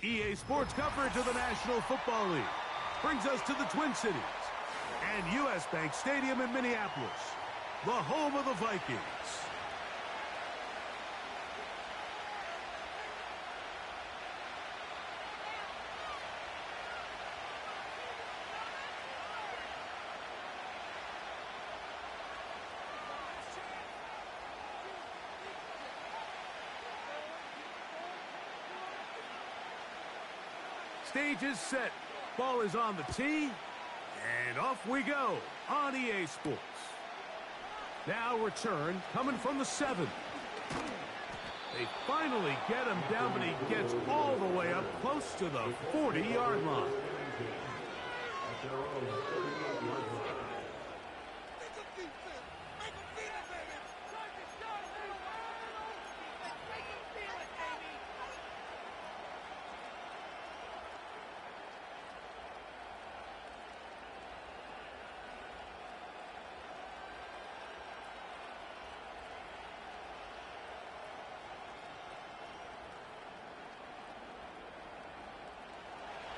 EA Sports coverage of the National Football League brings us to the Twin Cities and U.S. Bank Stadium in Minneapolis, the home of the Vikings. Stage is set. Ball is on the tee. And off we go on EA Sports. Now return coming from the 7. They finally get him down, but he gets all the way up close to the 40-yard line.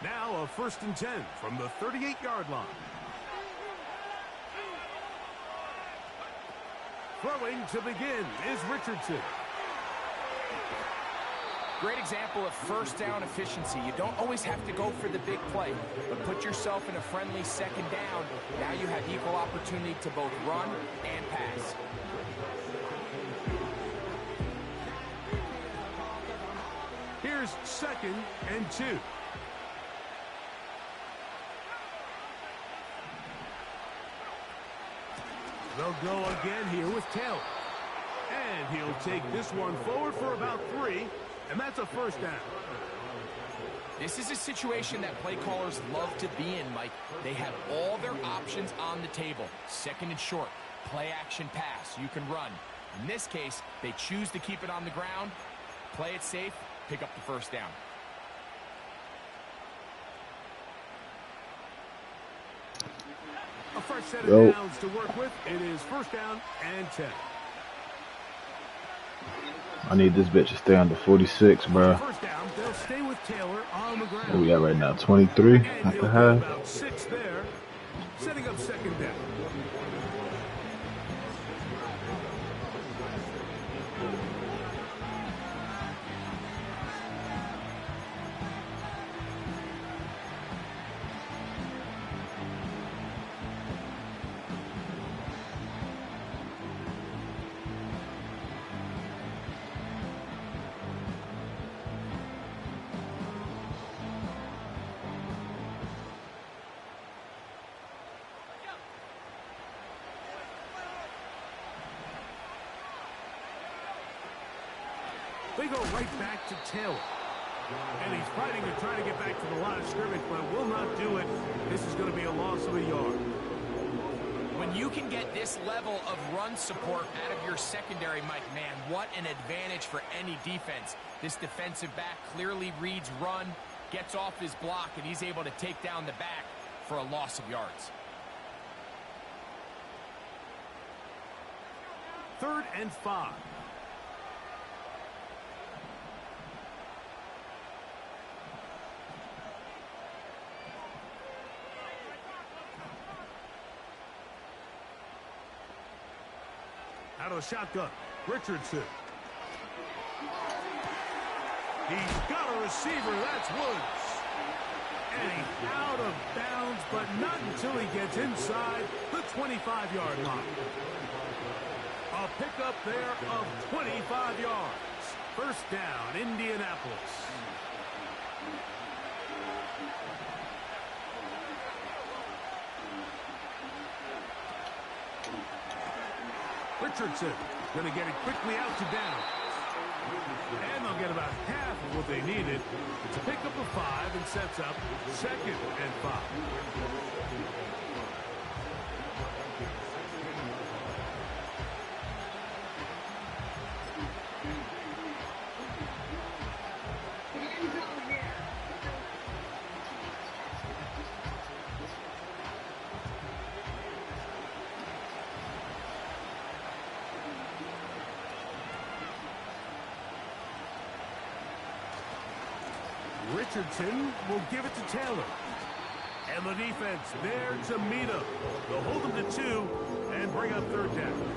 Now a 1st and 10 from the 38-yard line. Throwing to begin is Richardson. Great example of first down efficiency. You don't always have to go for the big play, but put yourself in a friendly 2nd down. Now you have equal opportunity to both run and pass. Here's 2nd and 2. They'll go again here with Taylor. And he'll take this one forward for about 3, and that's a 1st down. This is a situation that play callers love to be in, Mike. They have all their options on the table. 2nd and short, play action pass, you can run. In this case, they choose to keep it on the ground, play it safe, pick up the 1st down. A fresh set of downs to work with. It is 1st down and 10. I need this bitch to stay under 46, bro. 1st down, they'll stay with Taylor on the ground. What we got right now? 23 at the half. About 6 there, setting up 2nd down. They go right back to Taylor. And he's fighting to try to get back to the line of scrimmage, but will not do it. This is going to be a loss of a yard. When you can get this level of run support out of your secondary, Mike, man, what an advantage for any defense. This defensive back clearly reads run, gets off his block, and he's able to take down the back for a loss of yards. 3rd and 5. Out of the shotgun, Richardson. He's got a receiver, that's Woods. And he's out of bounds, but not until he gets inside the 25-yard line. A pickup there of 25 yards. 1st down, Indianapolis. Richardson going to get it quickly out to down. And they'll get about half of what they needed. It's a pickup of 5 and sets up 2nd and 5. Richardson will give it to Taylor. And the defense there to meet him. They'll hold him to 2 and bring up third down.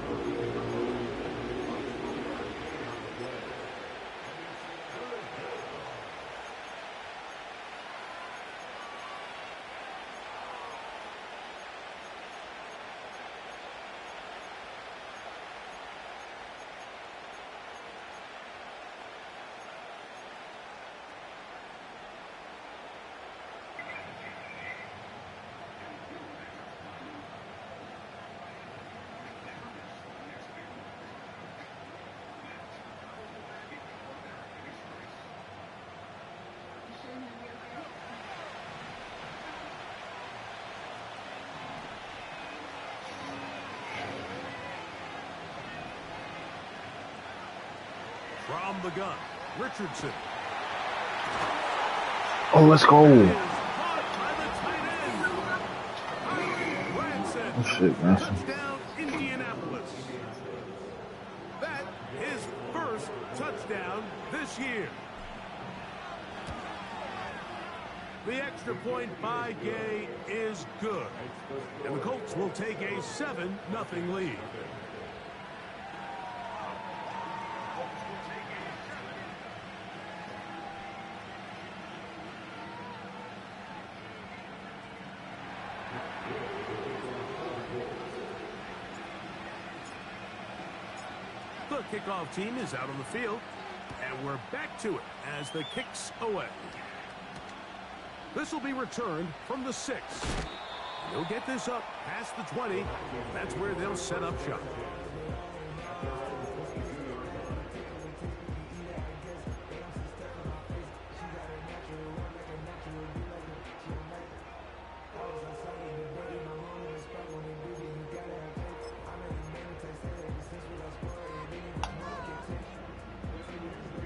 From the gun, Richardson. Oh, let's go. Oh, shit, man. Touchdown, Indianapolis. That is first touchdown this year. The extra point by Gay is good. And the Colts will take a 7-0 lead. The kickoff team is out on the field, and we're back to it as the kick's away. This will be returned from the 6. They'll get this up past the 20. That's where they'll set up shop.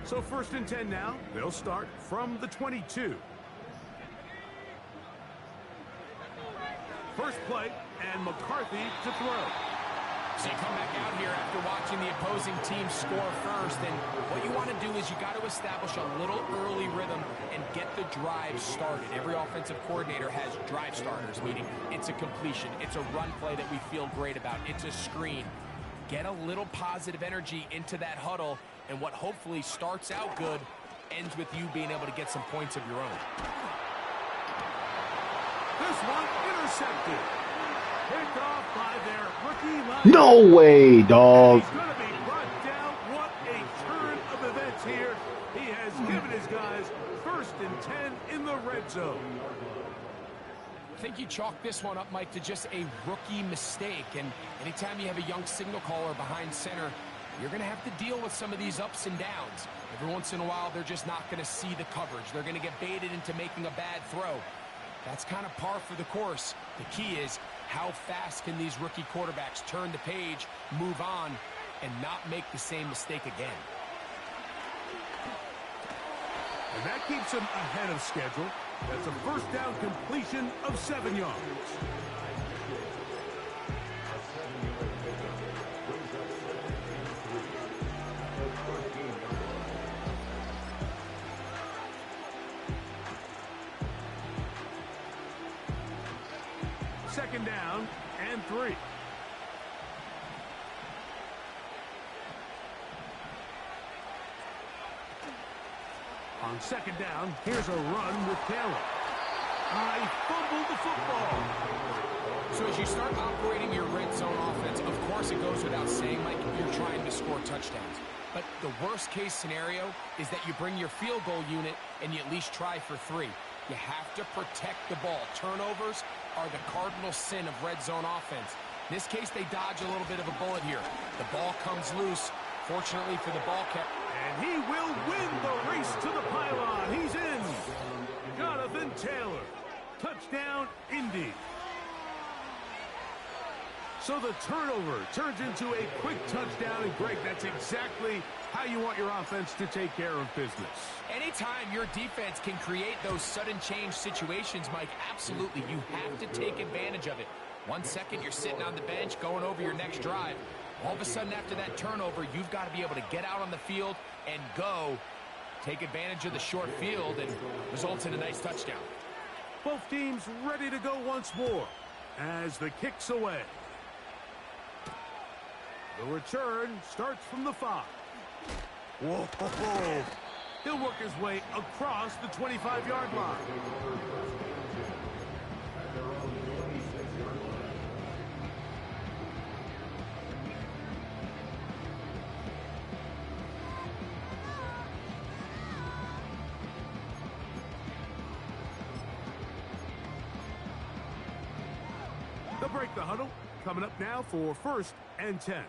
So 1st and 10 now. They'll start from the 22. First play, and McCarthy to throw. So you come back out here after watching the opposing team score first, and what you want to do is you got to establish a little early rhythm and get the drive started. Every offensive coordinator has drive starters, meaning it's a completion, it's a run play that we feel great about, it's a screen. Get a little positive energy into that huddle, and what hopefully starts out good ends with you being able to get some points of your own. This one intercepted. Picked off by their rookie line. No way, dog. He's going to be brought down. What a turn of events here. He has given his guys 1st and 10 in the red zone. I think you chalk this one up, Mike, to just a rookie mistake. And anytime you have a young signal caller behind center, you're going to have to deal with some of these ups and downs. Every once in a while, they're just not going to see the coverage. They're going to get baited into making a bad throw. That's kind of par for the course. The key is how fast can these rookie quarterbacks turn the page, move on, and not make the same mistake again. And that keeps him ahead of schedule. That's a 1st down completion of 7 yards. Second down and 3. On 2nd down, here's a run with Taylor. He fumbled the football. So as you start operating your red zone offense, of course it goes without saying, Mike, you're trying to score touchdowns. But the worst case scenario is that you bring your field goal unit and you at least try for 3. You have to protect the ball. Turnovers are the cardinal sin of red zone offense. In this case, they dodge a little bit of a bullet here. The ball comes loose. Fortunately for the ball catcher. And he will win the race to the pylon. He's in. Jonathan Taylor. Touchdown, Indy. So the turnover turns into a quick touchdown. And, Greg, that's exactly how you want your offense to take care of business. Anytime your defense can create those sudden change situations, Mike, absolutely, you have to take advantage of it. 1 second, you're sitting on the bench, going over your next drive. All of a sudden, after that turnover, you've got to be able to get out on the field and go take advantage of the short field and results in a nice touchdown. Both teams ready to go once more as the kick's away. The return starts from the 5. Whoa! He'll work his way across the 25-yard line. They'll break the huddle. Coming up now for 1st and 10.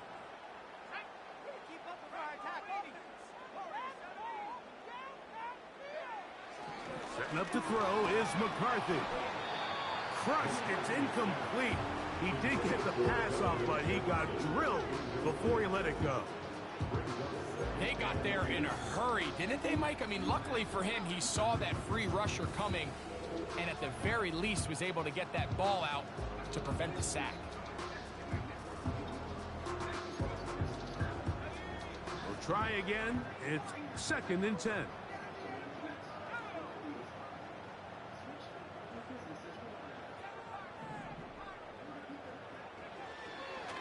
Setting up to throw is McCarthy. Crushed. It's incomplete. He did get the pass off, but he got drilled before he let it go. They got there in a hurry, didn't they, Mike? I mean, luckily for him, he saw that free rusher coming and at the very least was able to get that ball out to prevent the sack. We'll try again. It's 2nd and 10.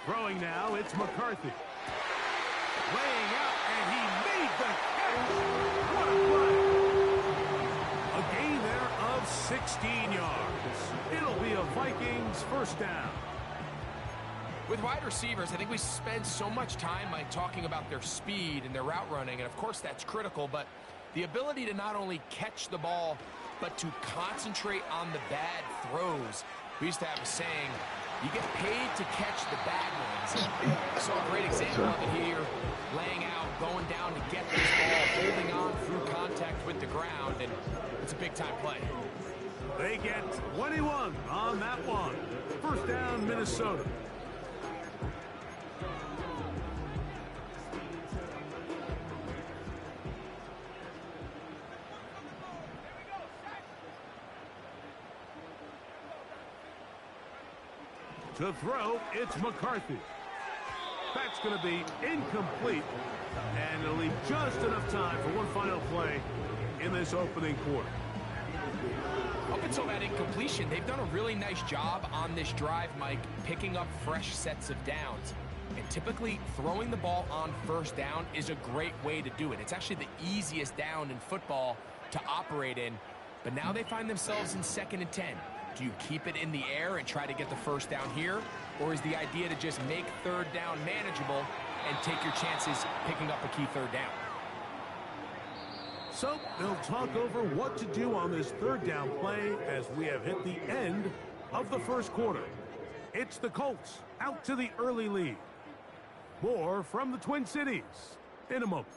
Throwing now, it's McCarthy. Laying out, and he made the catch. What a play. A gain there of 16 yards. It'll be a Vikings 1st down. With wide receivers, I think we spend so much time, Mike, talking about their speed and their route running, and of course that's critical, but the ability to not only catch the ball, but to concentrate on the bad throws. We used to have a saying, you get paid to catch the bad ones. And so a great example of it here, laying out, going down to get this ball, holding on through contact with the ground, and it's a big-time play. They get 21 on that one. 1st down, Minnesota. To throw, it's McCarthy. That's going to be incomplete, and it'll leave just enough time for one final play in this opening quarter. Up until that incompletion, they've done a really nice job on this drive, Mike, picking up fresh sets of downs. And typically, throwing the ball on 1st down is a great way to do it. It's actually the easiest down in football to operate in. But now they find themselves in 2nd and 10. Do you keep it in the air and try to get the 1st down here? Or is the idea to just make 3rd down manageable and take your chances picking up a key 3rd down? So they'll talk over what to do on this 3rd down play as we have hit the end of the 1st quarter. It's the Colts out to the early lead. More from the Twin Cities in a moment.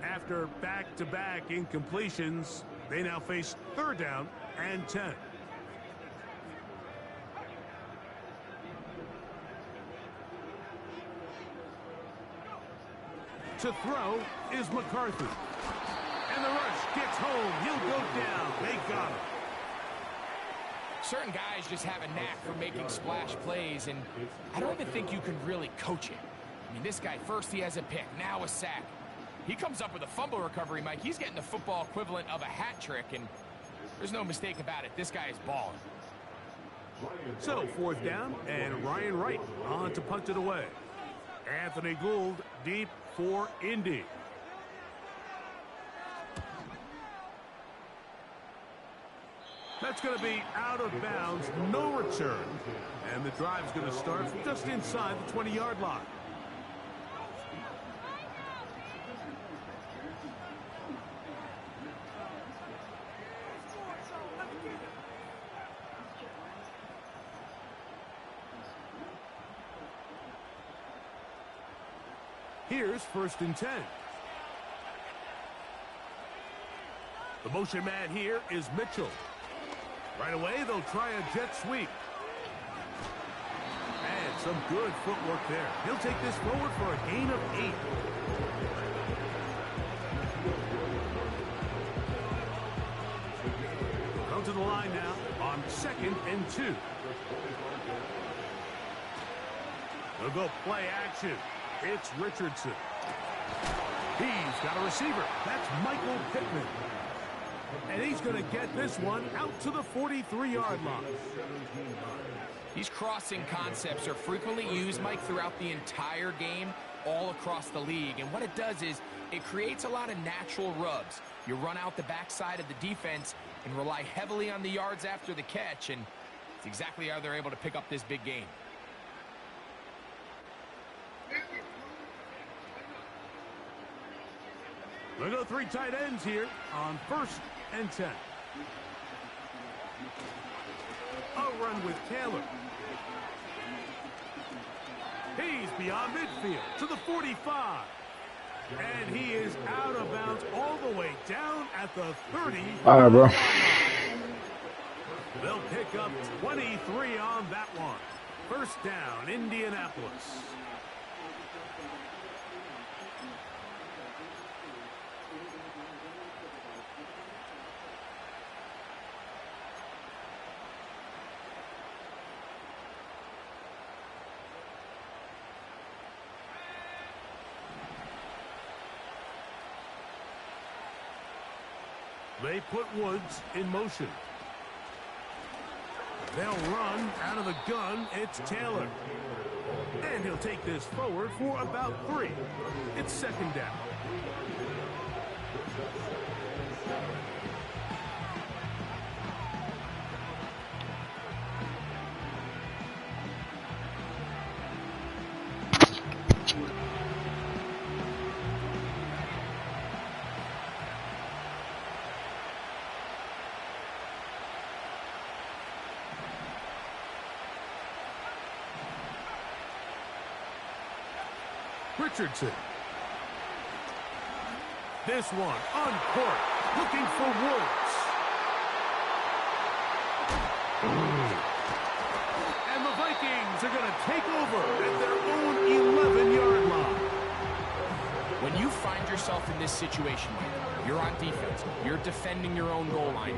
After back-to-back incompletions, they now face 3rd down and 10. To throw is McCarthy. And the rush gets home. He'll go down. They got him. Certain guys just have a knack for making splash plays, and I don't even think you can really coach it. I mean, this guy, first he has a pick, now a sack. He comes up with a fumble recovery, Mike. He's getting the football equivalent of a hat trick, and there's no mistake about it. This guy is balling. So, 4th down, and Ryan Wright on to punt it away. Anthony Gould deep for Indy. That's going to be out of bounds, no return. And the drive's going to start just inside the 20-yard line. Here's 1st and 10. The motion man here is Mitchell. Right away, they'll try a jet sweep. And some good footwork there. He'll take this forward for a gain of 8. to the line now on 2nd and 2. They'll go play action. It's Richardson. He's got a receiver. That's Michael Pittman. And he's going to get this one out to the 43-yard line. These crossing concepts are frequently used, Mike, throughout the entire game, all across the league. And what it does is it creates a lot of natural rubs. You run out the backside of the defense and rely heavily on the yards after the catch, and it's exactly how they're able to pick up this big game. We'll go 3 tight ends here on 1st and 10. A run with Taylor. He's beyond midfield to the 45. And he is out of bounds all the way down at the 30. All right, bro. They'll pick up 23 on that one. First down, Indianapolis. They put Woods in motion. They'll run out of the gun. It's Taylor. And he'll take this forward for about 3. It's 2nd down. Richardson. This one on court, looking for Woods. And the Vikings are going to take over at their own 11-yard line. When you find yourself in this situation, Mike, you're on defense, you're defending your own goal line,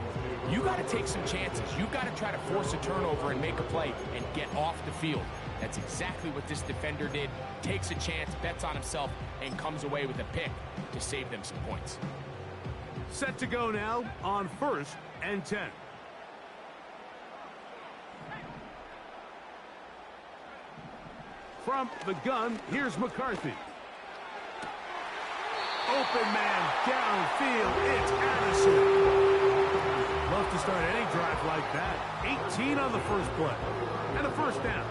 you got to take some chances. You got to try to force a turnover and make a play and get off the field. That's exactly what this defender did. Takes a chance, bets on himself, and comes away with a pick to save them some points. Set to go now on 1st and 10. From the gun, here's McCarthy. Open man downfield. It's Addison. Love to start any drive like that. 18 on the first play. And a first down.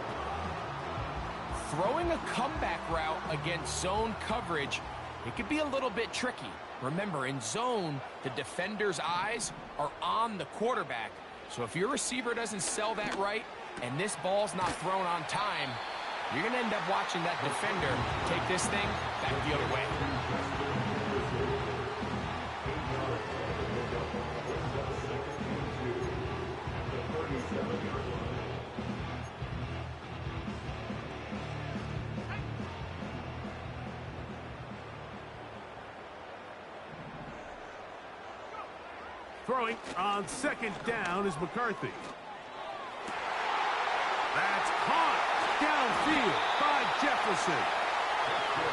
Throwing a comeback route against zone coverage, it could be a little bit tricky. Remember, in zone, the defender's eyes are on the quarterback. So if your receiver doesn't sell that right and this ball's not thrown on time, you're going to end up watching that defender take this thing back the other way. Throwing on 2nd down is McCarthy. That's caught downfield by Jefferson.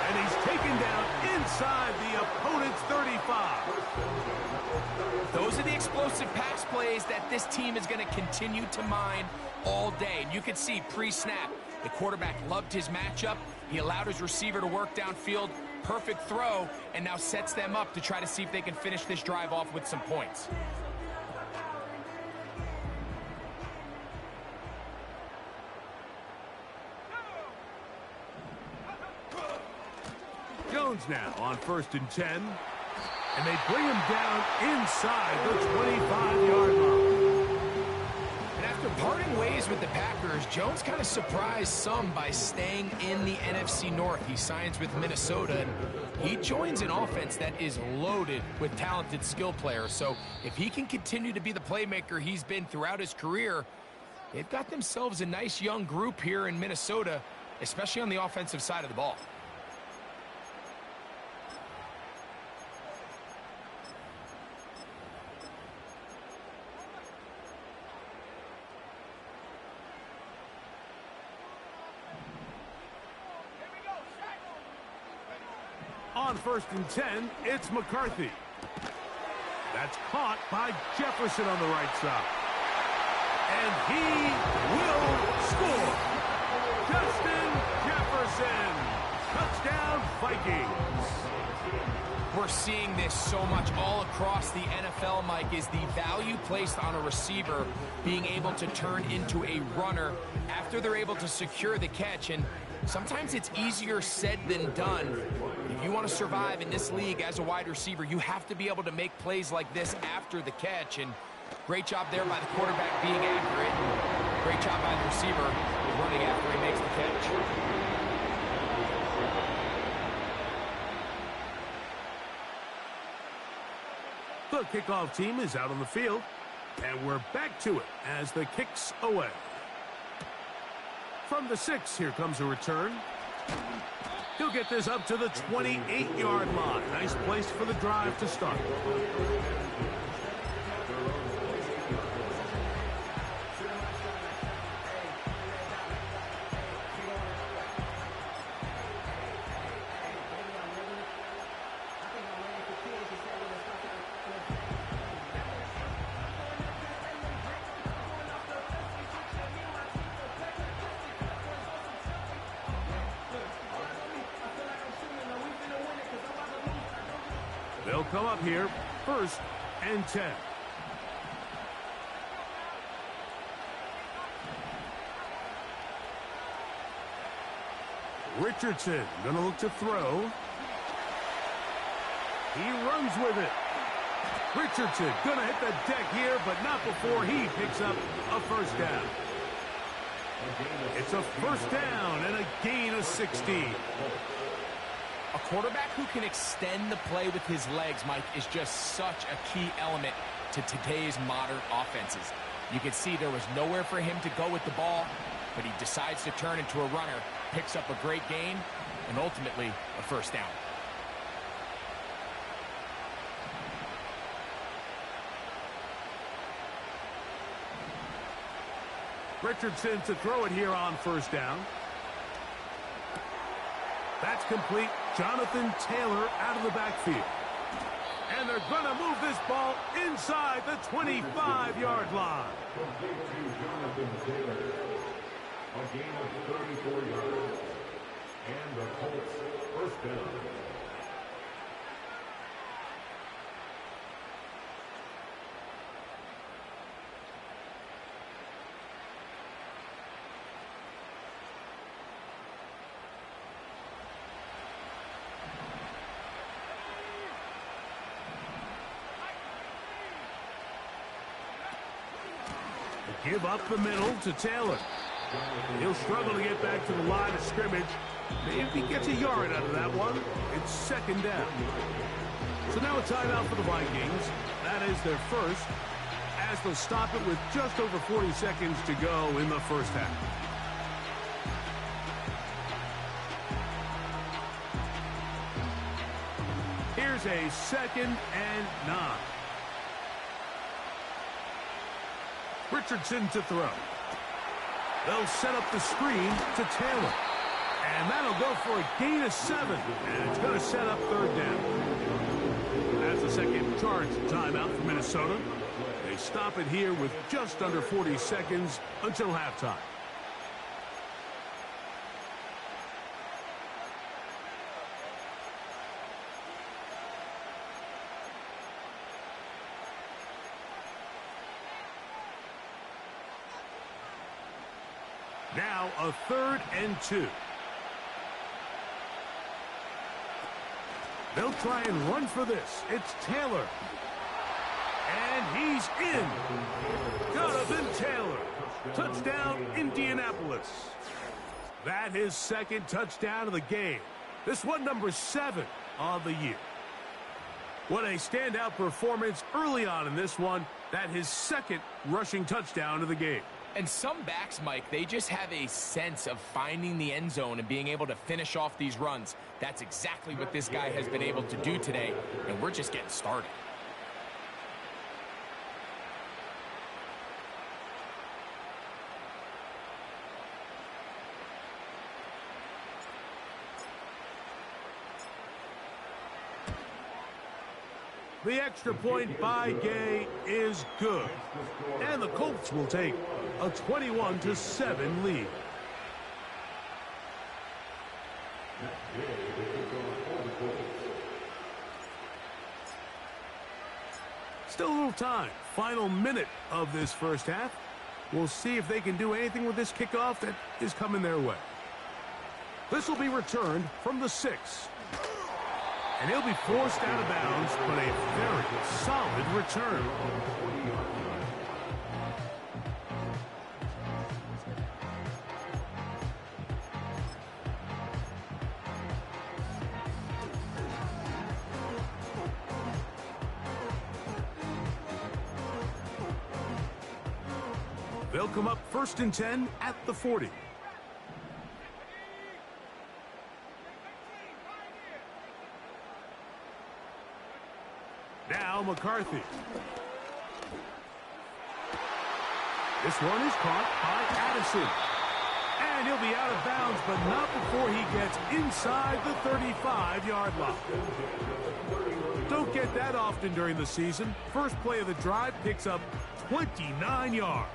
And he's taken down inside the opponent's 35. Those are the explosive pass plays that this team is going to continue to mine all day. And you can see pre-snap, the quarterback loved his matchup. He allowed his receiver to work downfield. Perfect throw, and now sets them up to try to see if they can finish this drive off with some points. Jones now on 1st and 10. And they bring him down inside the 25-yard line. And after parting ways with the Packers, Jones kind of surprised some by staying in the NFC North. He signs with Minnesota, and he joins an offense that is loaded with talented skill players. So if he can continue to be the playmaker he's been throughout his career, they've got themselves a nice young group here in Minnesota, especially on the offensive side of the ball. on 1st and 10, it's McCarthy. That's caught by Jefferson on the right side. And he will score. Justin Jefferson. Touchdown, Vikings. We're seeing this so much all across the NFL, Mike, is the value placed on a receiver being able to turn into a runner after they're able to secure the catch. And sometimes it's easier said than done. If you want to survive in this league as a wide receiver, you have to be able to make plays like this after the catch. And great job there by the quarterback being accurate. Great job by the receiver running after he makes the catch. The kickoff team is out on the field, and we're back to it as the kick's away. From the 6, here comes a return. He'll get this up to the 28-yard line. Nice place for the drive to start. They'll come up here, 1st and 10. Richardson gonna look to throw. He runs with it. Richardson gonna hit the deck here, but not before he picks up a 1st down. It's a 1st down and a gain of 16. A quarterback who can extend the play with his legs, Mike, is just such a key element to today's modern offenses. You can see there was nowhere for him to go with the ball, but he decides to turn into a runner, picks up a great gain, and ultimately a 1st down. Richardson to throw it here on 1st down. That's complete. Jonathan Taylor out of the backfield. And they're going to move this ball inside the 25-yard line. Jonathan Taylor, a gain of 34 yards, and the Colts 1st down. Give up the middle to Taylor. He'll struggle to get back to the line of scrimmage. Maybe he gets a yard out of that one. It's 2nd down. So now a timeout for the Vikings. That is their 1st, as they'll stop it with just over 40 seconds to go in the 1st half. Here's a 2nd and 9. Richardson to throw. They'll set up the screen to Taylor. And that'll go for a gain of 7. And it's going to set up 3rd down. That's the second charge timeout for Minnesota. They stop it here with just under 40 seconds until halftime. Now a 3rd and 2. They'll try and run for this. It's Taylor. And he's in. Jonathan Taylor. Touchdown, Indianapolis. That is 2nd touchdown of the game. This one number 7 on the year. What a standout performance early on in this one. That his 2nd rushing touchdown of the game. And some backs, Mike, they just have a sense of finding the end zone and being able to finish off these runs. That's exactly what this guy has been able to do today, and we're just getting started. The extra point by Gay is good. And the Colts will take a 21-7 lead. Still a little time. Final minute of this first half. We'll see if they can do anything with this kickoff that is coming their way. This will be returned from the 6. And he'll be forced out of bounds, but a very solid return. They'll come up 1st and 10 at the 40. Now McCarthy. This one is caught by Addison. And he'll be out of bounds, but not before he gets inside the 35-yard line. Don't get that often during the season. First play of the drive picks up 29 yards.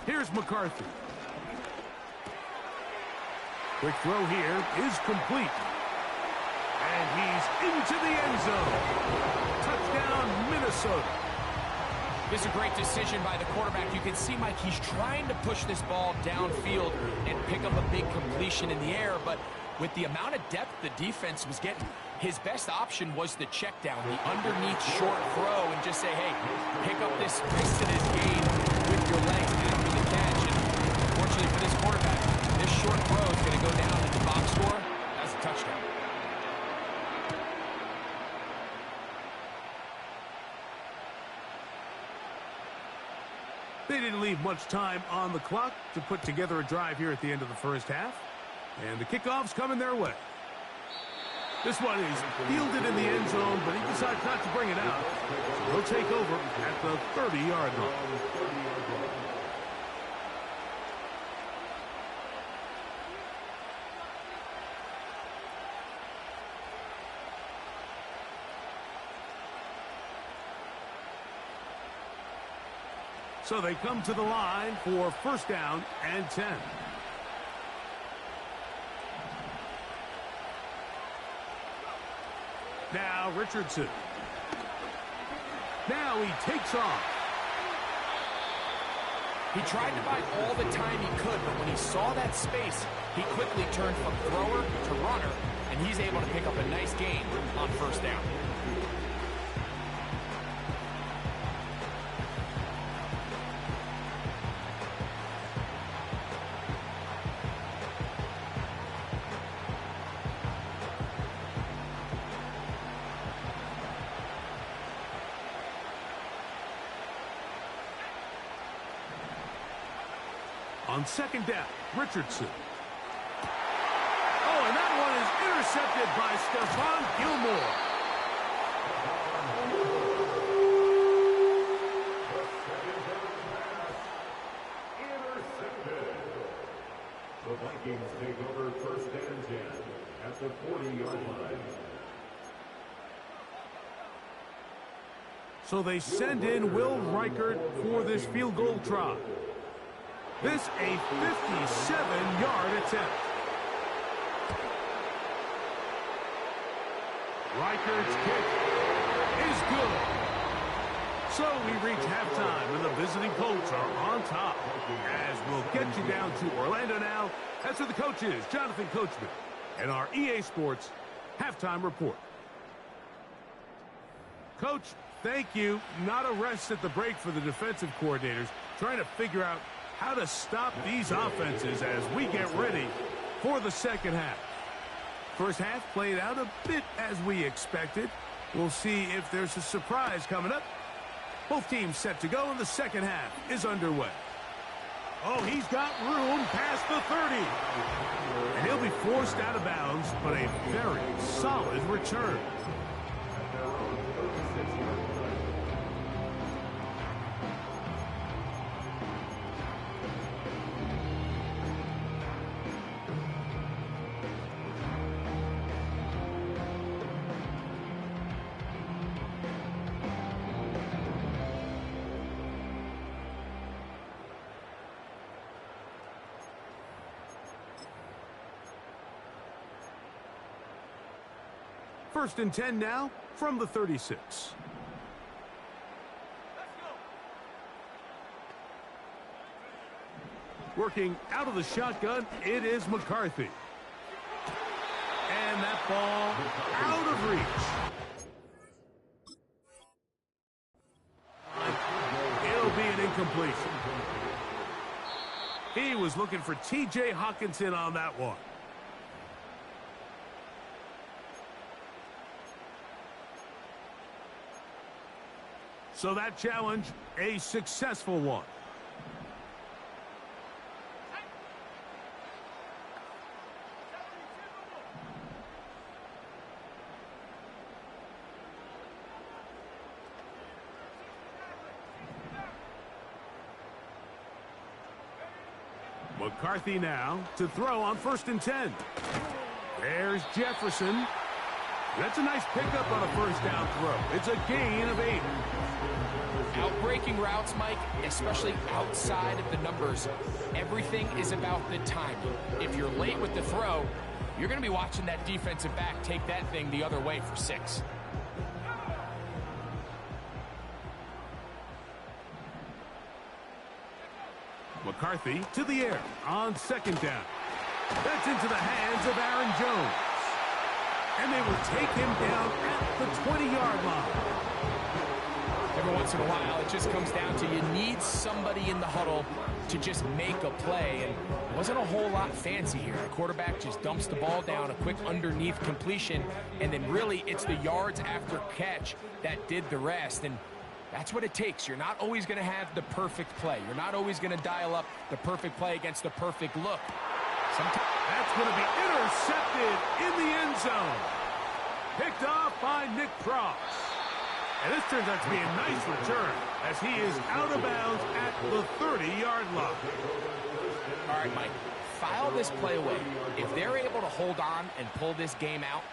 Here's McCarthy. Quick throw here is complete. And he's into the end zone. Touchdown, Minnesota. This is a great decision by the quarterback. You can see, Mike, he's trying to push this ball downfield and pick up a big completion in the air, but with the amount of depth the defense was getting, his best option was the check down, the underneath short throw, and just say, hey, pick up this isolated gain with your legs after the catch. And unfortunately for this quarterback, this short throw is going to go down in the box score as a touchdown. They didn't leave much time on the clock to put together a drive here at the end of the first half. And the kickoff's coming their way. This one is fielded in the end zone, but he decides not to bring it out. So he'll take over at the 30-yard line. So they come to the line for 1st down and 10. Now Richardson. Now he takes off. He tried to buy all the time he could, but when he saw that space, he quickly turned from thrower to runner, and he's able to pick up a nice gain on 1st down. On 2nd down, Richardson. Oh, and that one is intercepted by Stephon Gilmore. Intercepted. The Vikings take over 1st and 10 at the 40-yard line. So they send in Will Reichert for this field goal try. This a 57-yard attempt. Reichert's kick is good. So we reach halftime and the visiting Colts are on top. As we'll get you down to Orlando now. That's where the coach is, Jonathan Coachman, and our EA Sports halftime report. Coach, thank you. Not a rest at the break for the defensive coordinators, trying to figure out how to stop these offenses as we get ready for the second half. First half played out a bit as we expected. We'll see if there's a surprise coming up. Both teams set to go, and the second half is underway. Oh, he's got room past the 30. And he'll be forced out of bounds, but a very solid return. First and 10 now from the 36. Working out of the shotgun, it is McCarthy. And that ball out of reach. It'll be an incompletion. He was looking for T.J. Hockenson on that one. So that challenge, a successful one. McCarthy now to throw on first and 10. There's Jefferson. That's a nice pickup on a first down throw. It's a gain of 8. Outbreaking routes, Mike, especially outside of the numbers, everything is about the timing. If you're late with the throw, you're going to be watching that defensive back take that thing the other way for 6. McCarthy to the air on second down. That's into the hands of Aaron Jones. And they will take him down at the 20-yard line. Every once in a while, it just comes down to you need somebody in the huddle to just make a play. And it wasn't a whole lot fancy here. The quarterback just dumps the ball down, a quick underneath completion, and then really it's the yards after catch that did the rest. And that's what it takes. You're not always going to have the perfect play. You're not always going to dial up the perfect play against the perfect look. Sometimes that's going to be intercepted in the end zone. Picked off by Nick Cross. And this turns out to be a nice return as he is out of bounds at the 30-yard line. All right, Mike, file this play away. If they're able to hold on and pull this game out,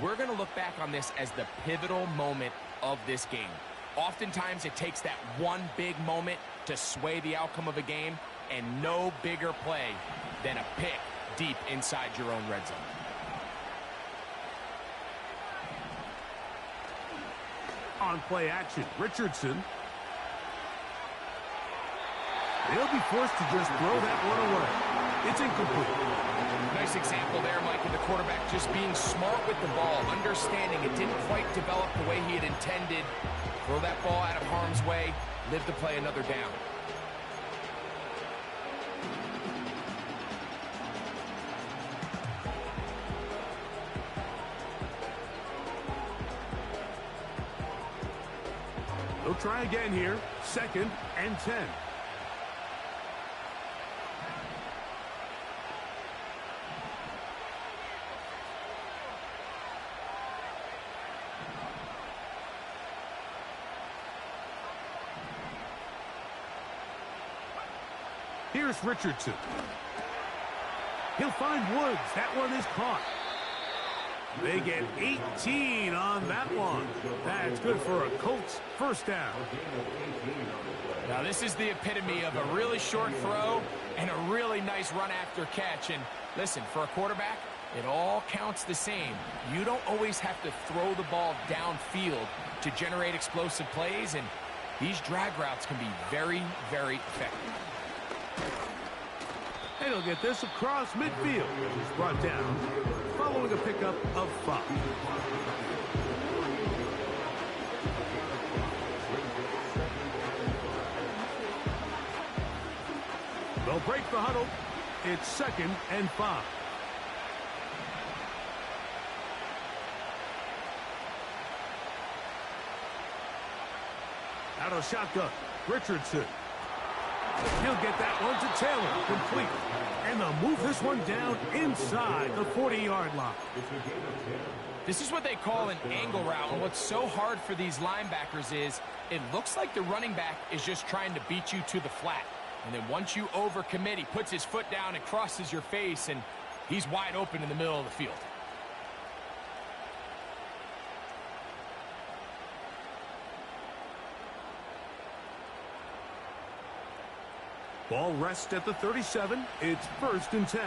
we're going to look back on this as the pivotal moment of this game. Oftentimes, it takes that one big moment to sway the outcome of a game, and no bigger play than a pick deep inside your own red zone. On play action, Richardson. They'll be forced to just throw that one away. It's incomplete. Nice example there, Mike, of the quarterback just being smart with the ball, understanding it didn't quite develop the way he had intended. Throw that ball out of harm's way, live to play another down. They'll try again here. Second and 10. Here's Richardson. He'll find Woods. That one is caught. They get 18 on that one. That's good for a Colts first down. Now, this is the epitome of a really short throw and a really nice run after catch. And listen, for a quarterback, it all counts the same. You don't always have to throw the ball downfield to generate explosive plays, and these drag routes can be very, very effective. And he'll get this across midfield. He's brought down following a pickup of 5. They'll break the huddle. It's second and 5. Out of shotgun, Richardson. He'll get that one to Taylor, complete. And they'll move this one down inside the 40-yard line. This is what they call an angle route, and what's so hard for these linebackers is it looks like the running back is just trying to beat you to the flat. And then once you overcommit, he puts his foot down and crosses your face, and he's wide open in the middle of the field. Ball rests at the 37. It's first and 10.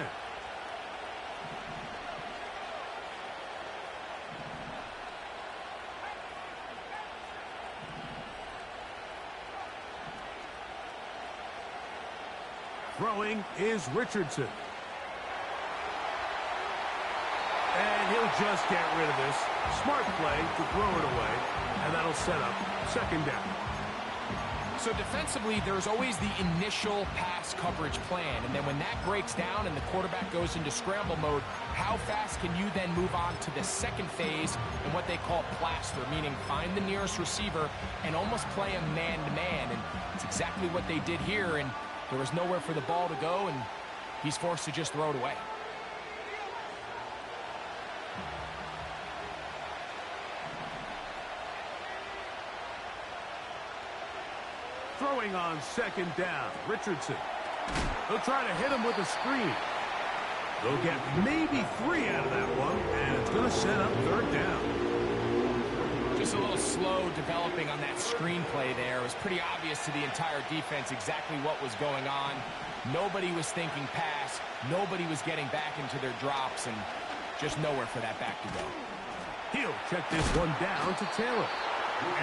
Throwing is Richardson. And he'll just get rid of this. Smart play to throw it away, and that'll set up second down. So defensively, there's always the initial pass coverage plan, and then when that breaks down and the quarterback goes into scramble mode, how fast can you then move on to the second phase in what they call plaster, meaning find the nearest receiver and almost play him man-to-man, and it's exactly what they did here, and there was nowhere for the ball to go, and he's forced to just throw it away. Throwing on second down, Richardson. They'll try to hit him with a screen. They'll get maybe 3 out of that one, and it's going to set up third down. Just a little slow developing on that screenplay there. It was pretty obvious to the entire defense exactly what was going on. Nobody was thinking pass. Nobody was getting back into their drops, and just nowhere for that back to go. He'll check this one down to Taylor.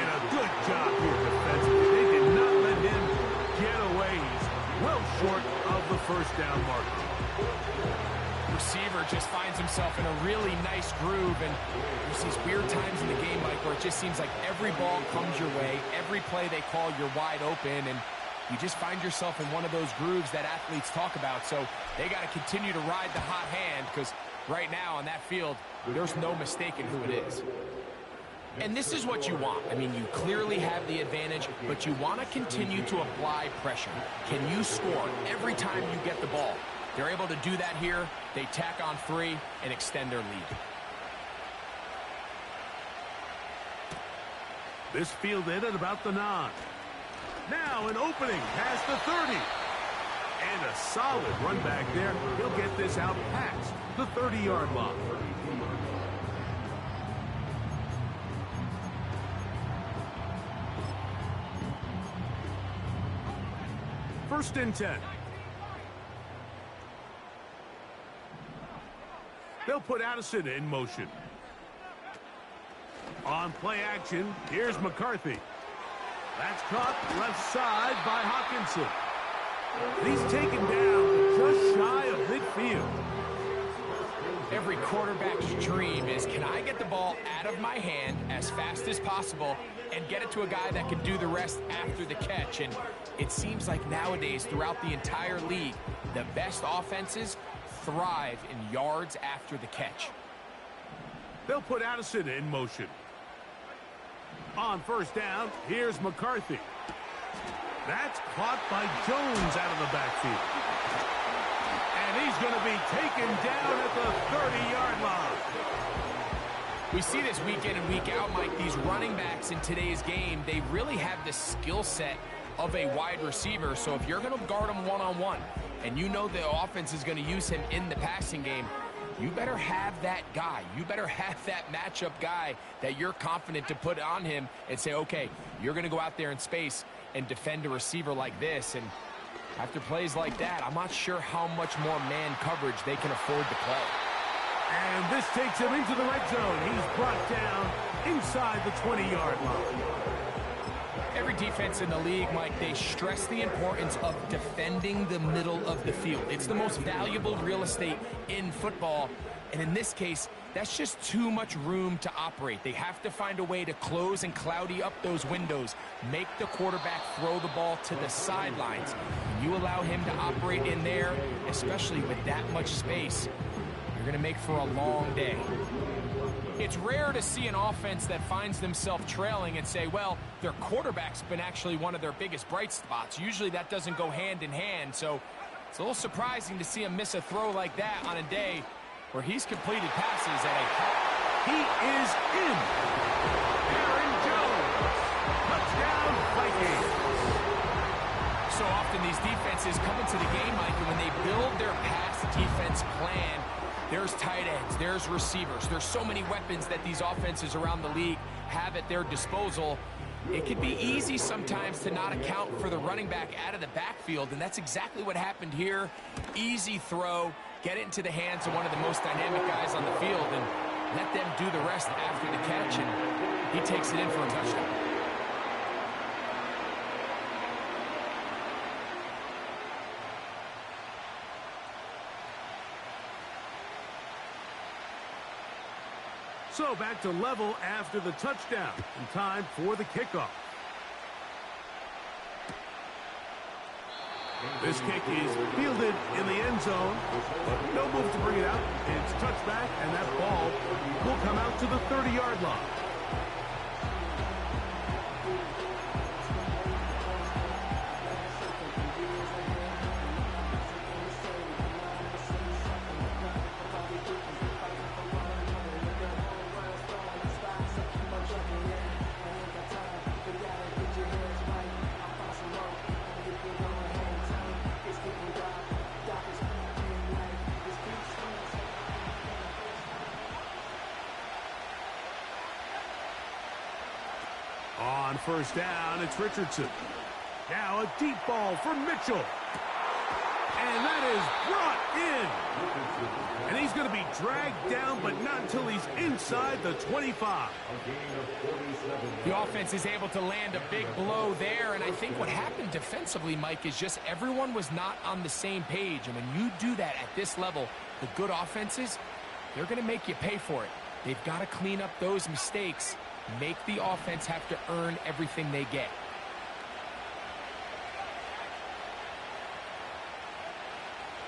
And a good job here defensively. They did not let him get away. He's well short of the first down marker. Receiver just finds himself in a really nice groove, and there's these weird times in the game, Mike, where it just seems like every ball comes your way, every play they call, you're wide open, and you just find yourself in one of those grooves that athletes talk about. So they got to continue to ride the hot hand, because right now on that field, there's no mistaking who it is. And this is what you want. I mean, you clearly have the advantage, but you want to continue to apply pressure. Can you score every time you get the ball? They're able to do that here. They tack on 3 and extend their lead. This fielded at about the 9. Now an opening past the 30. And a solid run back there. He'll get this out past the 30-yard line. First and 10. They'll put Addison in motion. On play action, here's McCarthy. That's caught left side by Hawkinson. He's taken down just shy of midfield. Every quarterback's dream is, can I get the ball out of my hand as fast as possible and get it to a guy that can do the rest after the catch? And it seems like nowadays, throughout the entire league, the best offenses thrive in yards after the catch. They'll put Addison in motion. On first down, here's McCarthy. That's caught by Jones out of the backfield. And he's going to be taken down at the 30-yard line. We see this week in and week out, Mike, these running backs in today's game, they really have the skill set of a wide receiver. So if you're going to guard him one-on-one, and you know the offense is going to use him in the passing game, you better have that guy. You better have that matchup guy that you're confident to put on him and say, okay, you're going to go out there in space and defend a receiver like this. And after plays like that, I'm not sure how much more man coverage they can afford to play. And this takes him into the red zone. He's brought down inside the 20-yard line. Every defense in the league, Mike, they stress the importance of defending the middle of the field. It's the most valuable real estate in football. And in this case, that's just too much room to operate. They have to find a way to close and cloudy up those windows, make the quarterback throw the ball to the sidelines. You allow him to operate in there, especially with that much space, you're going to make for a long day. It's rare to see an offense that finds themselves trailing and say, well, their quarterback's been actually one of their biggest bright spots. Usually that doesn't go hand in hand, so it's a little surprising to see him miss a throw like that on a day where he's completed passes at a... He is in. Aaron Jones. Touchdown, Vikings. So often these defenses come into the game, Mike, and when they build their pass defense plan, there's tight ends, there's receivers, there's so many weapons that these offenses around the league have at their disposal. It can be easy sometimes to not account for the running back out of the backfield, and that's exactly what happened here. Easy throw, get it into the hands of one of the most dynamic guys on the field, and let them do the rest after the catch, and he takes it in for a touchdown. So back to level after the touchdown. And time for the kickoff. This kick is fielded in the end zone, but no move to bring it out. It's touchback, and that ball will come out to the 30-yard line. On first down, it's Richardson. Now a deep ball for Mitchell. And that is brought in. And he's going to be dragged down, but not until he's inside the 25. The offense is able to land a big blow there, and I think what happened defensively, Mike, is just everyone was not on the same page. And when you do that at this level, the good offenses, they're going to make you pay for it. They've got to clean up those mistakes. Make the offense have to earn everything they get.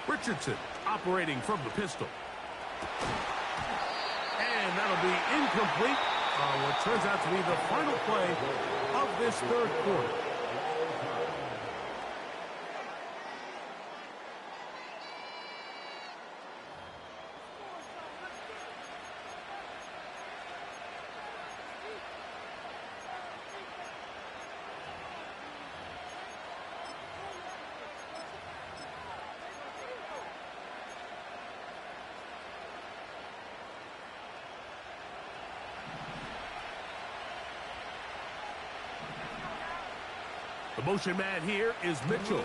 Richardson operating from the pistol. And that'll be incomplete on what turns out to be the final play of this third quarter. The motion man here is Mitchell.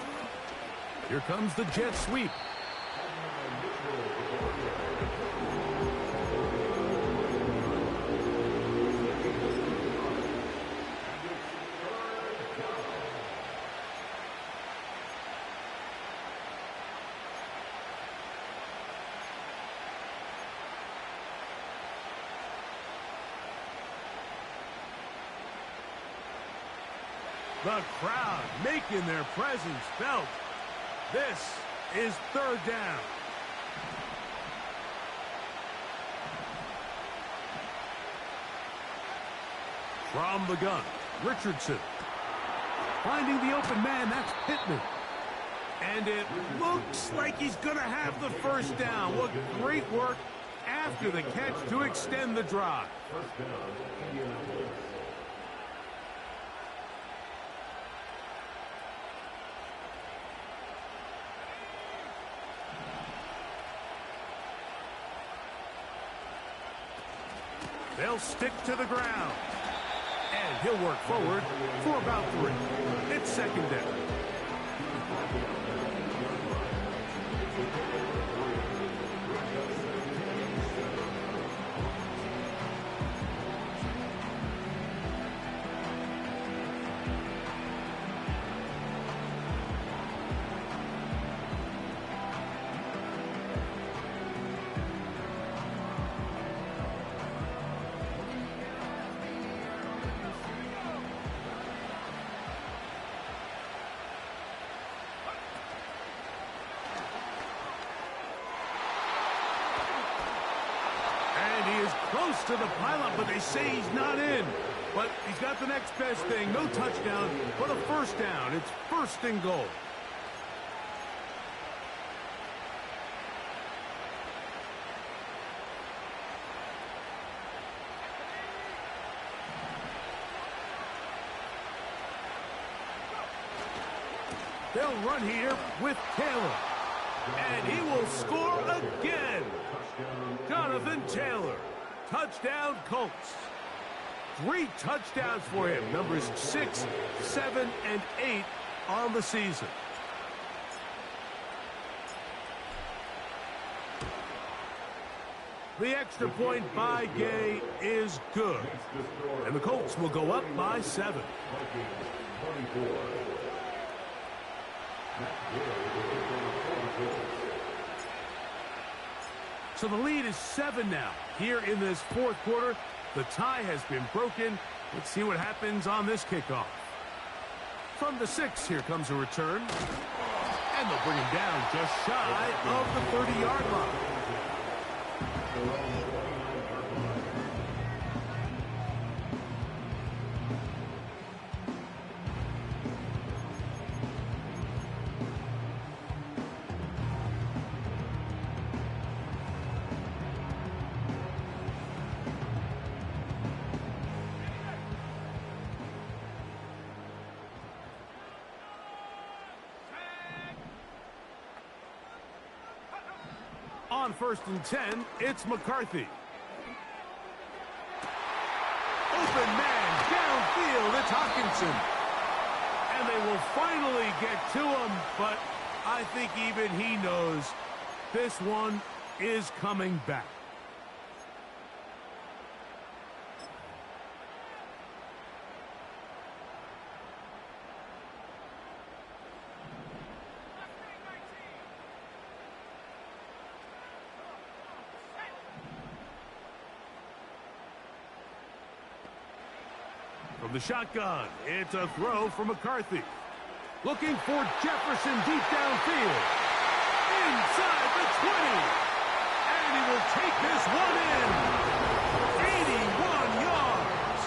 Here comes the jet sweep. The crowd making their presence felt. This is third down. From the gun, Richardson. Finding the open man, that's Pittman. And it looks like he's going to have the first down. What great work after the catch to extend the drive. First down, Indianapolis. They'll stick to the ground. And he'll work forward for about 3. It's second down. Close to the pylon, but they say he's not in. But he's got the next best thing. No touchdown, but a first down. It's first and goal. They'll run here with Taylor. And he will score again. Jonathan Taylor. Touchdown, Colts. 3 touchdowns for him. Numbers 6, 7, and 8 on the season. The extra point by Gay is good. And the Colts will go up by 7. So the lead is 7 now. Here in this fourth quarter, the tie has been broken. Let's see what happens on this kickoff. From the 6, here comes a return. And they'll bring him down just shy of the 30-yard line. On 1st and 10, it's McCarthy. Open man, downfield, it's Hockenson. And they will finally get to him, but I think even he knows this one is coming back. From the shotgun, it's a throw for McCarthy. Looking for Jefferson deep downfield. Inside the 20. And he will take this one in. 81 yards.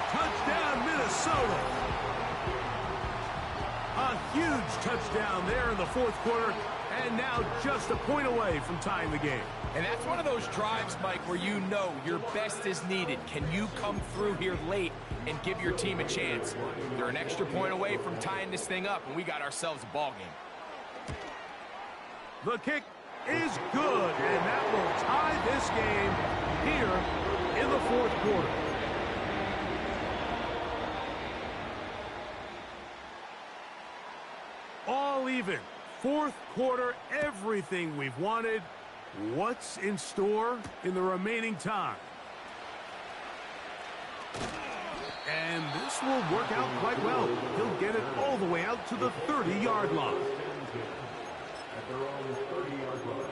Touchdown, Minnesota. A huge touchdown there in the fourth quarter. And now just a point away from tying the game. And that's one of those drives, Mike, where you know your best is needed. Can you come through here late and give your team a chance? They're an extra point away from tying this thing up, and we got ourselves a ball game. The kick is good, and that will tie this game here in the fourth quarter. All even. Fourth quarter, everything we've wanted. What's in store in the remaining time? And this will work out quite well. He'll get it all the way out to the 30-yard line. At their own 30-yard line.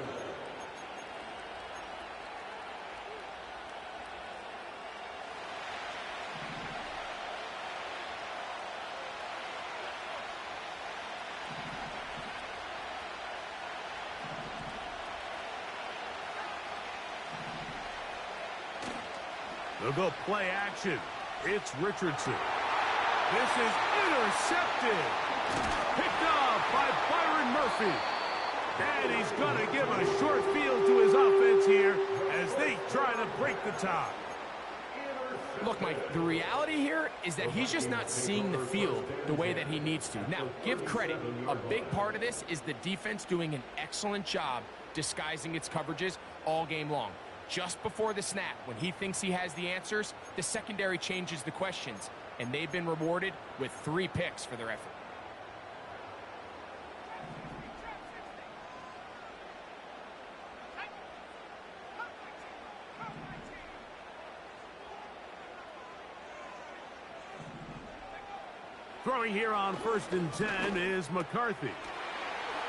They'll go play action. It's Richardson. This is intercepted. Picked off by Byron Murphy. And he's going to give a short field to his offense here as they try to break the tie. Look, Mike, the reality here is that he's just not seeing the field the way that he needs to. Now, give credit. A big part of this is the defense doing an excellent job disguising its coverages all game long. Just before the snap, when he thinks he has the answers, the secondary changes the questions, and they've been rewarded with 3 picks for their effort. Throwing here on 1st and 10 is McCarthy.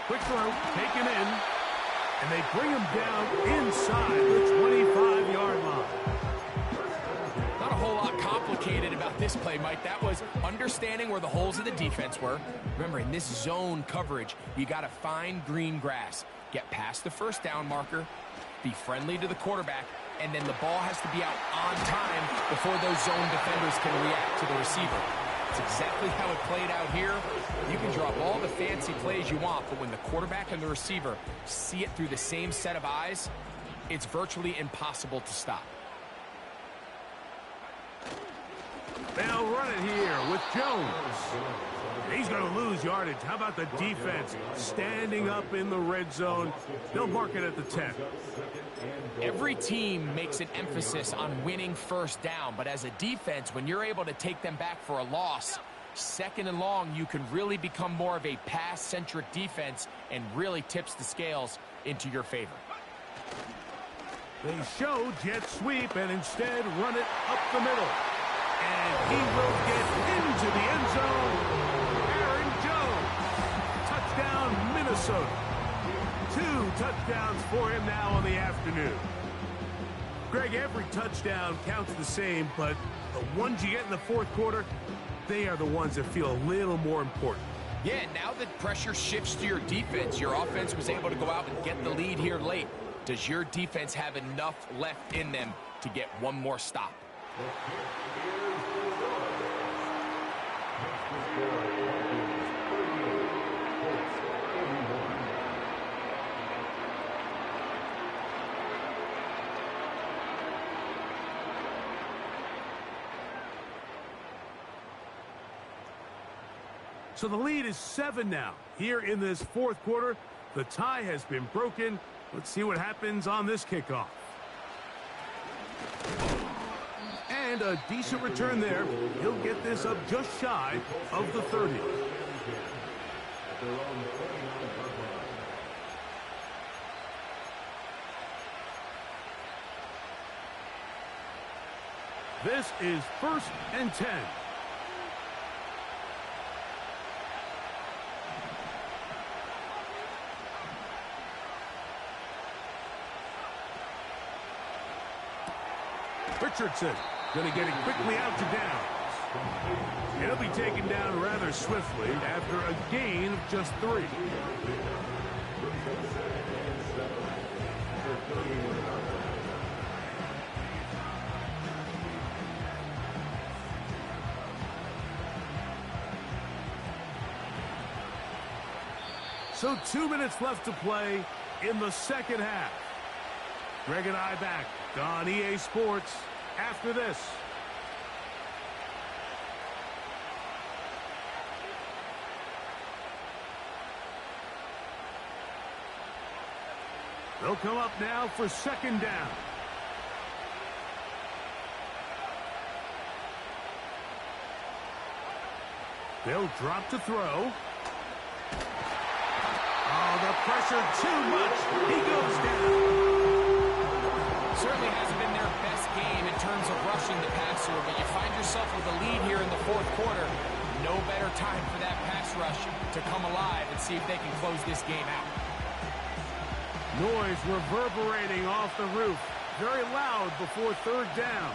Quick throw, taken in. And they bring him down inside the 25-yard line. Not a whole lot complicated about this play, Mike. That was understanding where the holes of the defense were. Remember, in this zone coverage, you got to find green grass. Get past the first down marker, be friendly to the quarterback, and then the ball has to be out on time before those zone defenders can react to the receiver. It's exactly how it played out here. You can draw up all the fancy plays you want, but when the quarterback and the receiver see it through the same set of eyes, it's virtually impossible to stop. They'll run it here with Jones. He's going to lose yardage. How about the defense standing up in the red zone? They'll mark it at the 10. Every team makes an emphasis on winning first down, but as a defense, when you're able to take them back for a loss, 2nd and long, you can really become more of a pass-centric defense and really tips the scales into your favor. They show jet sweep and instead run it up the middle. And he will get into the end zone. Aaron Jones. Touchdown, Minnesota. 2 touchdowns for him now on the afternoon. Greg, every touchdown counts the same, but the ones you get in the fourth quarter, they are the ones that feel a little more important. Yeah, now that pressure shifts to your defense, your offense was able to go out and get the lead here late. Does your defense have enough left in them to get one more stop? So the lead is 7 now. Here in this fourth quarter, the tie has been broken. Let's see what happens on this kickoff. And a decent return there. He'll get this up just shy of the 30. This is 1st and 10. Richardson going to get it quickly out to downs. He'll be taken down rather swiftly after a gain of just 3. So 2 minutes left to play in the second half. Greg and I back on EA Sports after this. They'll come up now for 2nd down. They'll drop to throw. Oh, the pressure too much. He goes down. Certainly hasn't been their best game in terms of rushing the passer, but you find yourself with a lead here in the fourth quarter. No better time for that pass rush to come alive and see if they can close this game out. Noise reverberating off the roof. Very loud before 3rd down.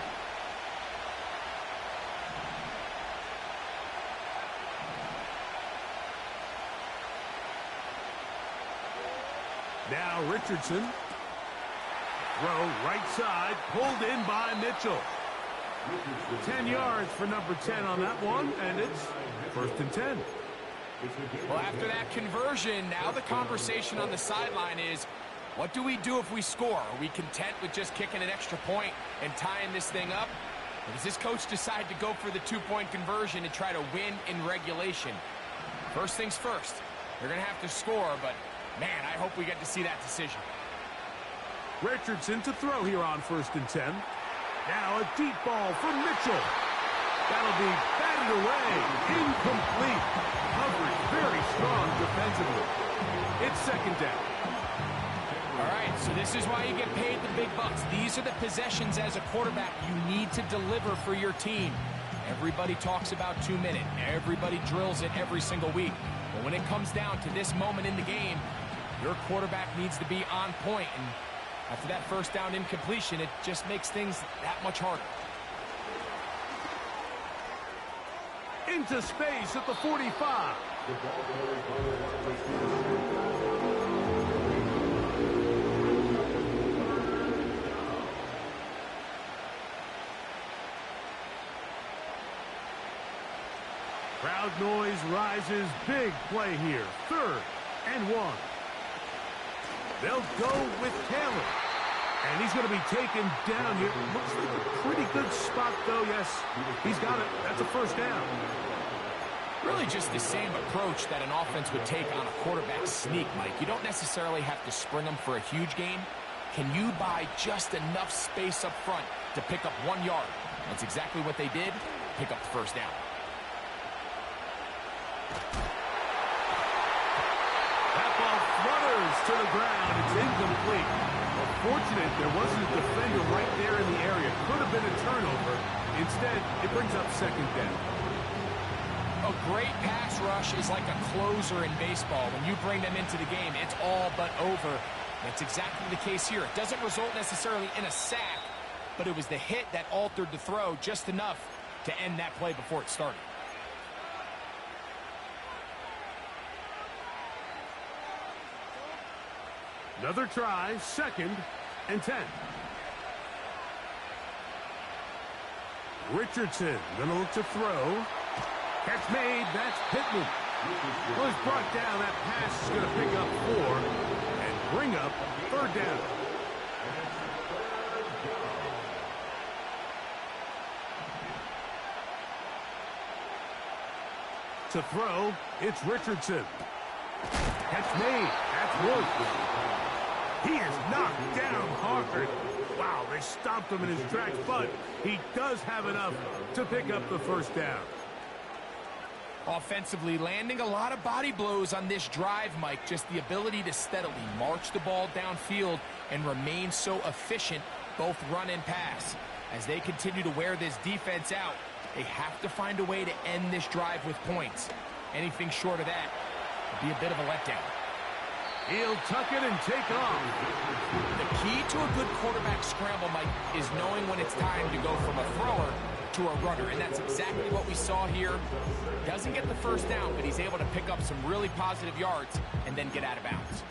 Now Richardson. Throw right side, pulled in by Mitchell. 10 yards for number 10 on that one, and it's 1st and 10. Well, after that conversion, now the conversation on the sideline is, what do we do if we score? Are we content with just kicking an extra point and tying this thing up? Or does this coach decide to go for the 2-point conversion and try to win in regulation? First things first, they're going to have to score, but man, I hope we get to see that decision. Richardson to throw here on 1st and 10. Now a deep ball for Mitchell. That'll be batted away. Incomplete. Coverage very strong defensively. It's 2nd down. All right, so this is why you get paid the big bucks. These are the possessions as a quarterback you need to deliver for your team. Everybody talks about 2-minute. Everybody drills it every single week. But when it comes down to this moment in the game, your quarterback needs to be on point. And after that 1st down incompletion, it just makes things that much harder. Into space at the 45. Crowd noise rises. Big play here. 3rd and 1. They'll go with Taylor. And he's going to be taken down here. Looks like a pretty good spot, though. Yes, he's got it. That's a 1st down. Really just the same approach that an offense would take on a quarterback sneak, Mike. You don't necessarily have to spring them for a huge gain. Can you buy just enough space up front to pick up 1 yard? That's exactly what they did. Pick up the 1st down. To the ground. It's incomplete. Well, fortunate there wasn't a defender right there in the area. Could have been a turnover. Instead, it brings up 2nd down. A great pass rush is like a closer in baseball. When you bring them into the game, it's all but over. That's exactly the case here. It doesn't result necessarily in a sack, but it was the hit that altered the throw just enough to end that play before it started. Another try, 2nd and 10. Richardson gonna look to throw. Catch made, that's Pittman. Well, he's brought down. That pass is gonna pick up 4 and bring up 3rd down. To throw, it's Richardson. Catch made, that's Woods. He is knocked down hard. Wow, they stopped him in his tracks, but he does have enough to pick up the 1st down. Offensively, landing a lot of body blows on this drive, Mike. Just the ability to steadily march the ball downfield and remain so efficient, both run and pass. As they continue to wear this defense out, they have to find a way to end this drive with points. Anything short of that would be a bit of a letdown. He'll tuck it and take off. The key to a good quarterback scramble, Mike, is knowing when it's time to go from a thrower to a runner, and that's exactly what we saw here. Doesn't get the 1st down, but he's able to pick up some really positive yards and then get out of bounds.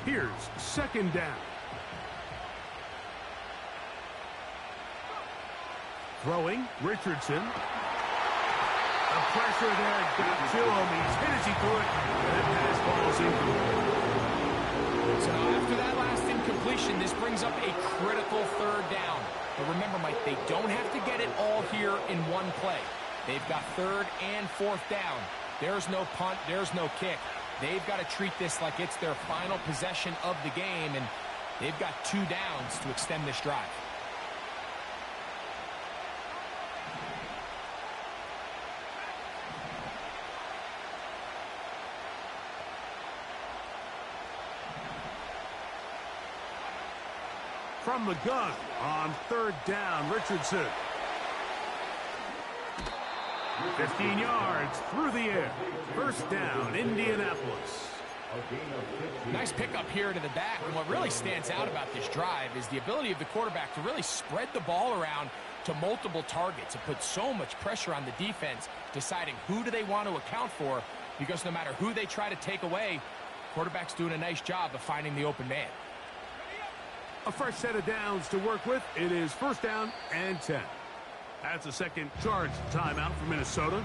Here's 2nd down. Throwing, Richardson. The pressure there got to him. He's hit as he threw it. And that pass falls incomplete. So after that last incompletion, this brings up a critical 3rd down. But remember, Mike, they don't have to get it all here in one play. They've got 3rd and 4th down. There's no punt. There's no kick. They've got to treat this like it's their final possession of the game, and they've got 2 downs to extend this drive. From the gun on 3rd down, Richardson. 15 yards through the air. 1st down, Indianapolis. Nice pickup here to the back, and what really stands out about this drive is the ability of the quarterback to really spread the ball around to multiple targets. It puts so much pressure on the defense, deciding who do they want to account for, because no matter who they try to take away, quarterback's doing a nice job of finding the open man. A fresh set of downs to work with. It is 1st down and 10. That's a 2nd charge timeout for Minnesota.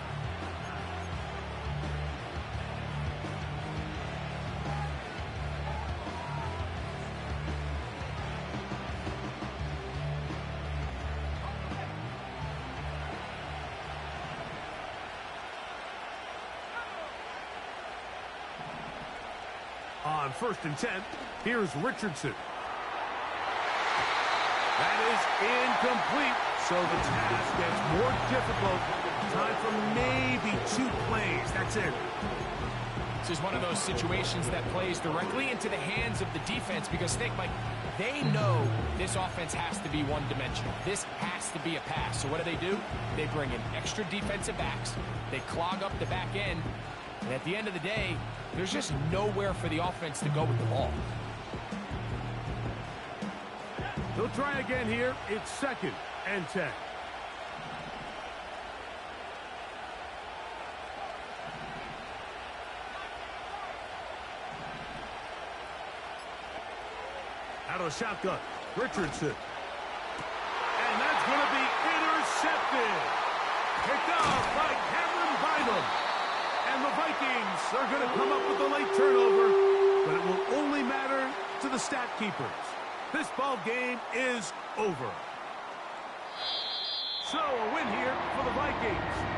On 1st and 10, here's Richardson. That is incomplete, so the task gets more difficult. Time for maybe 2 plays. That's it. This is one of those situations that plays directly into the hands of the defense because, think, Mike, they know this offense has to be one-dimensional. This has to be a pass. So what do? They bring in extra defensive backs. They clog up the back end. And at the end of the day, there's just nowhere for the offense to go with the ball. They'll try again here. It's 2nd and 10. Out of the shotgun, Richardson. And that's going to be intercepted. Picked off by Cameron Bynum. And the Vikings are going to come up with a late turnover, but it will only matter to the stat keepers. This ball game is over. So a win here for the Vikings.